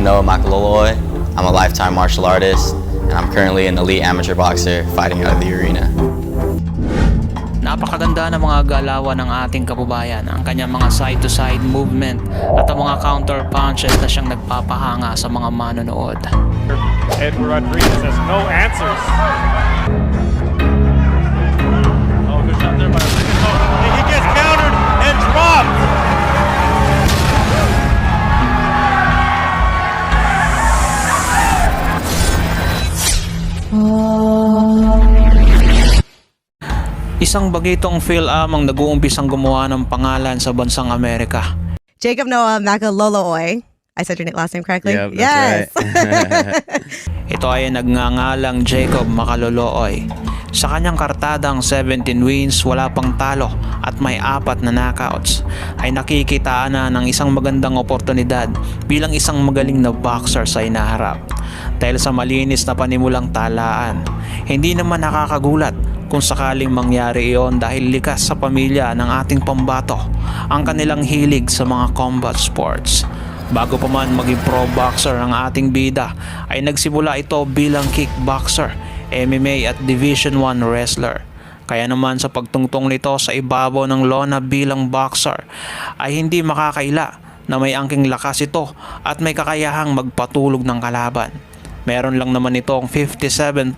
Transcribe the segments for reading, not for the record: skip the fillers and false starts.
Noah Makaloloy. I'm a lifetime martial artist, and I'm currently an elite amateur boxer fighting out of the arena. Napakaganda ng mga galawan ng ating kababayan, ang kanyang mga side-to-side movement at ang mga counter punches na siyang nagpapahanga sa mga manonood. Edward Rodriguez has no answers. Oh, good shot there by Rodriguez. Oh, he gets countered and dropped. Isang bagitong Phil-Am ang nag-uumpisang gumawa ng pangalan sa bansang Amerika. Jacob Noah Makaloloy. I said your last name correctly? Yep, yes. that's right. Ito ay nagngangalang Jacob Makaloloy. Sa kanyang kartadang 17 wins, wala pang talo at may 4 na knockouts, ay nakikitaan na ng isang magandang oportunidad bilang isang magaling na boxer sa inaharap. Dahil sa malinis na panimulang talaan, hindi naman nakakagulat kung sakaling mangyari iyon dahil likas sa pamilya ng ating pambato ang kanilang hilig sa mga combat sports. Bago pa man maging pro boxer ang ating bida, ay nagsimula ito bilang kickboxer, MMA at Division 1 wrestler. Kaya naman sa pagtungtong nito sa ibabaw ng lona bilang boxer ay hindi makakaila na may angking lakas ito at may kakayahang magpatulog ng kalaban. Meron lang naman itong 57.14%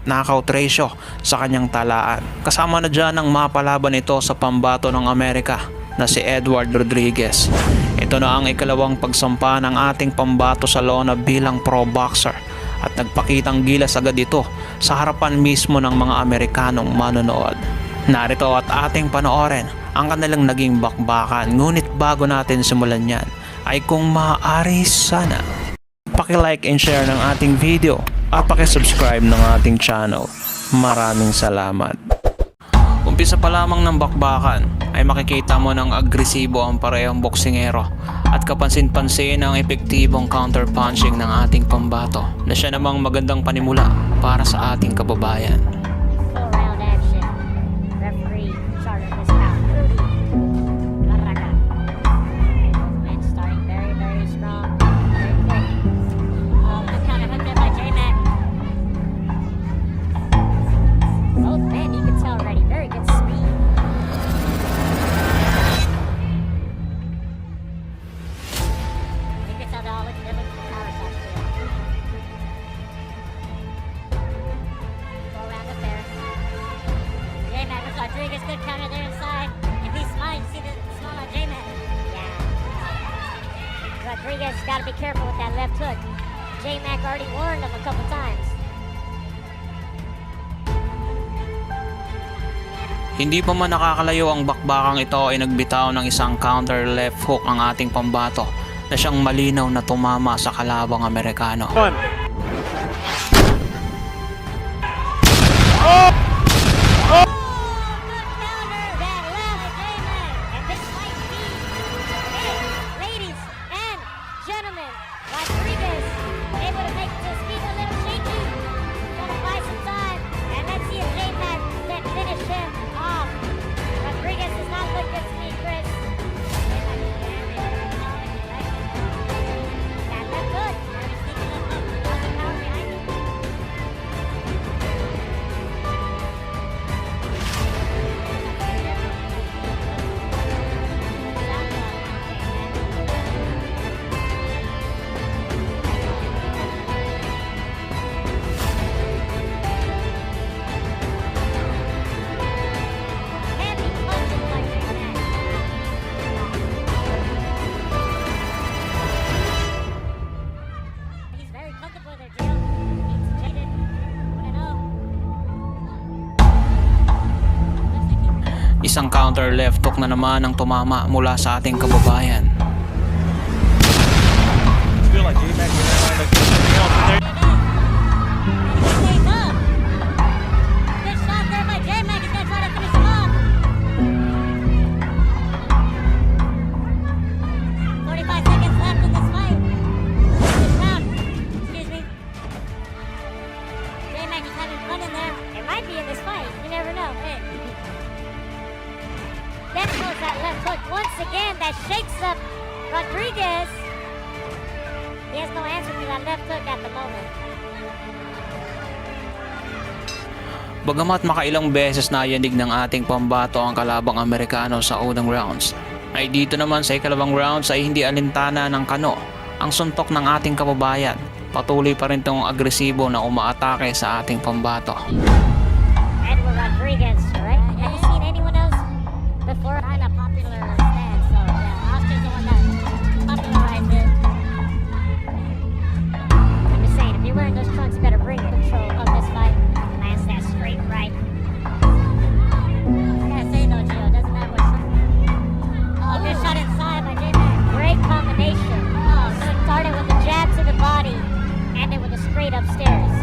knockout ratio sa kanyang talaan. Kasama na dyan ang mapalaban ito sa pambato ng Amerika na si Edward Rodriguez. Ito na ang ikalawang pagsampa ng ating pambato sa lona bilang pro boxer at nagpakitang gilas agad ito sa harapan mismo ng mga Amerikanong manonood. Narito at ating panoorin ang kanilang naging bakbakan, ngunit bago natin simulan yan ay kung maaari sana paki-like and share ng ating video at paki-subscribe ng ating channel. Maraming salamat. Umpisa pa lamang ng bakbakan ay makikita mo ng agresibo ang parehong boksingero at kapansin-pansin ang epektibong counter-punching ng ating pambato na siya namang magandang panimula para sa ating kababayan. Full-round action. Referee in charge of this bout, Rudy Barraca. Movement starting very, very strong. Very quick. Oh, good counter hook there by J-Mac. Both men, you can tell already, very good speed. You can tell they're all looking for power shots too. Full-round affair. J-Mac looks like Rodriguez, good counter there inside. If he's smiling, you see the smile on J-Mac. Yeah. Rodriguez got to be careful with that left hook. J-Mac already warned him a couple times. Hindi pa man nakakalayo ang bakbakang ito ay nagbitaw ng isang counter left hook ang ating pambato na siyang malinaw na tumama sa kalabang Amerikano. One. Counter that left J-Mac. And this might be it. Ladies and gentlemen, Rodriguez able to make his feet a little shaky. Gonna buy some time. And let's see if J-Mac can finish him off. Rodriguez does not look good to me, Chris. J-Mac is jamming. That left hook. Very sneaky left hook. Lots of power behind it. Heavy punches by J-Mac. He's very comfortable there, Jill. He's jaded. 1-0. Isang counter left hook na naman ang tumama mula sa ating kababayan. Feel like J-Mac is trying to get something else in there. He stays up. Good shot there by J-Mac. He's gonna try to finish him off. 45 seconds left in this fight. This round. Excuse me. J-Mac is having fun in there. It might be in this fight. You never know. Hey. There goes that left hook once again. That shakes up that left hook at the moment. Bagamat makailang beses na yanig ng ating pambato ang kalabang Amerikano sa unang rounds, ay dito naman sa ikalawang rounds ay hindi alintana ng kano ang suntok ng ating kababayan. Patuloy pa rin itong agresibo na umaatake sa ating pambato. Edward Rodriguez, right? Have you seen anyone else before? Kind of popular stance, so yeah, Oscar's the one that popularized it. I'm just saying, if you're wearing those trunks, you better bring control of this fight. Lands that straight right. I gotta say though, Gio, it doesn't matter what shot. Oh, good shot inside by J-Man. Great combination. Oh, so it started with a jab to the body, ended with a straight upstairs.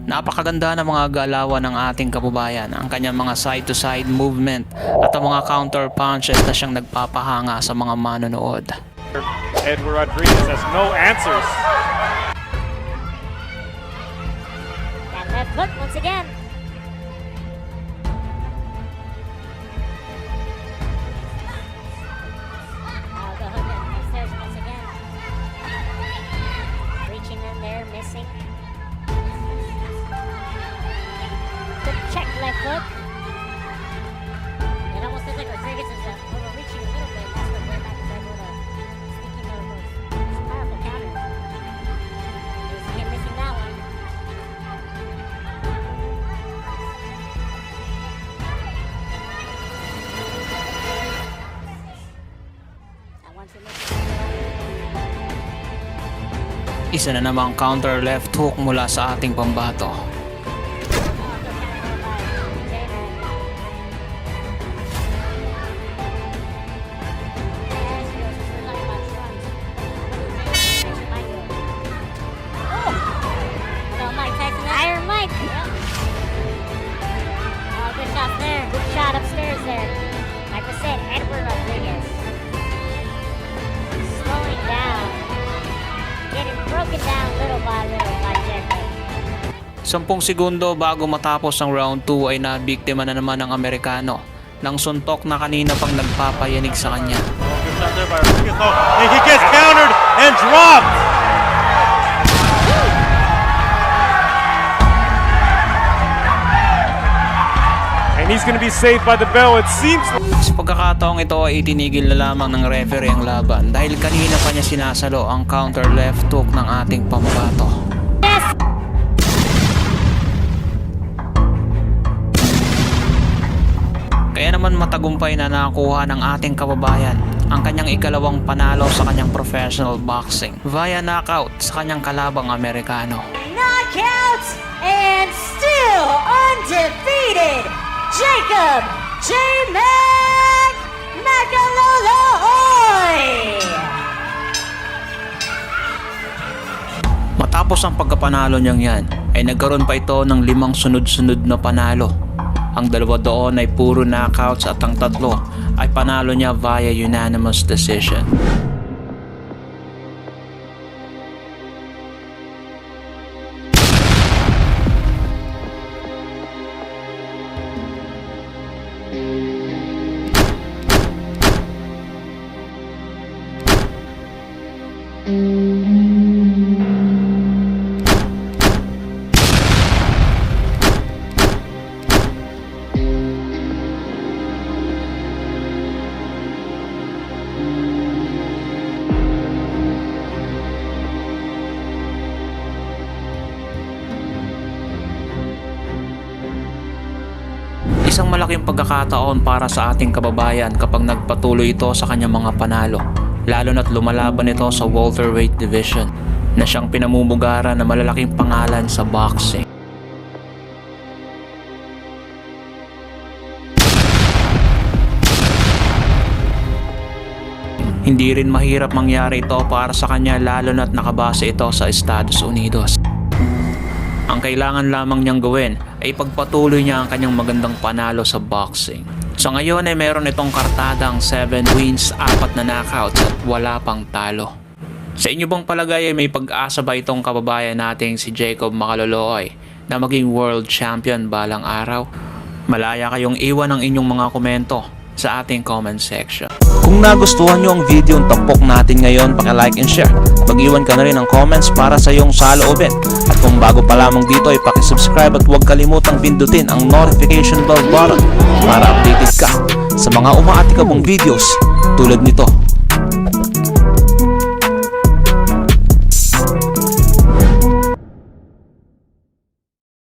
Napakaganda ng mga galawan ng ating kababayan, ang kanyang mga side-to-side movement at ang mga counter punches na siyang nagpapahanga sa mga manonood. Edward Rodriguez has no answers. That left hook once again. Oh, the hook upstairs once again. Reaching in there, missing. Good check left hook. It almost looks like Rodriguez is overreaching a little bit. That's what J-Mac is able to sneaky those powerful counters. You see him missing that one. That one's missing. Isa na namang counter left hook mula sa ating pambato. Iron Mike. Yep. Oh, good shot there. Good shot upstairs there. Like I said, Edward Rodriguez. Slowing down. Getting broken down little by little by Jericho. 10 segundo bago matapos ang round 2 ay nabiktima na naman ng Amerikano ng suntok na kanina pang nagpapayanig sa kanya. Oh, good shot there by Rodriguez. Oh, and he gets countered and dropped. And he's going to be saved by the bell. It seems like... Sa pagkakataong ito ay itinigil na lamang ng referee ang laban dahil kanina pa niya sinasalo ang counter left hook ng ating pambato. Yes! Kaya naman matagumpay na nakakuha ng ating kababayan ang kanyang ikalawang panalo sa kanyang professional boxing via knockout sa kanyang kalabang Amerikano. Knockout and still undefeated, Jacob J-Mac Makaloloy! Matapos ang pagkapanalo niyang yan, ay nagkaroon pa ito ng 5 sunod-sunod na panalo. Ang 2 doon ay puro knockouts at ang 3 ay panalo niya via unanimous decision. Isang malaking pagkakataon para sa ating kababayan kapag nagpatuloy ito sa kanyang mga panalo, lalo na't lumalaban ito sa welterweight division na siyang pinamumugaran na malalaking pangalan sa boxing. Hindi rin mahirap mangyari ito para sa kanya lalo na't nakabase ito sa Estados Unidos. Ang kailangan lamang niyang gawin ay pagpatuloy niya ang kanyang magandang panalo sa boxing. So ngayon ay meron itong kartadang 7 wins, 4 na knockouts at wala pang talo. Sa inyo bang palagay ay may pag-asa ba itong kababayan nating si Jacob Makaloloy na maging world champion balang araw? Malaya kayong iwan ang inyong mga komento sa ating comment section. Kung nagustuhan nyo ang video ang tampok natin ngayon, paki-like and share. Mag-iwan ka na rin ng comments para sa iyong saloobin. At kung bago pa lamang dito ay paki-subscribe at huwag kalimutang pindutin ang notification bell button para updated ka sa mga umaatikabong videos tulad nito.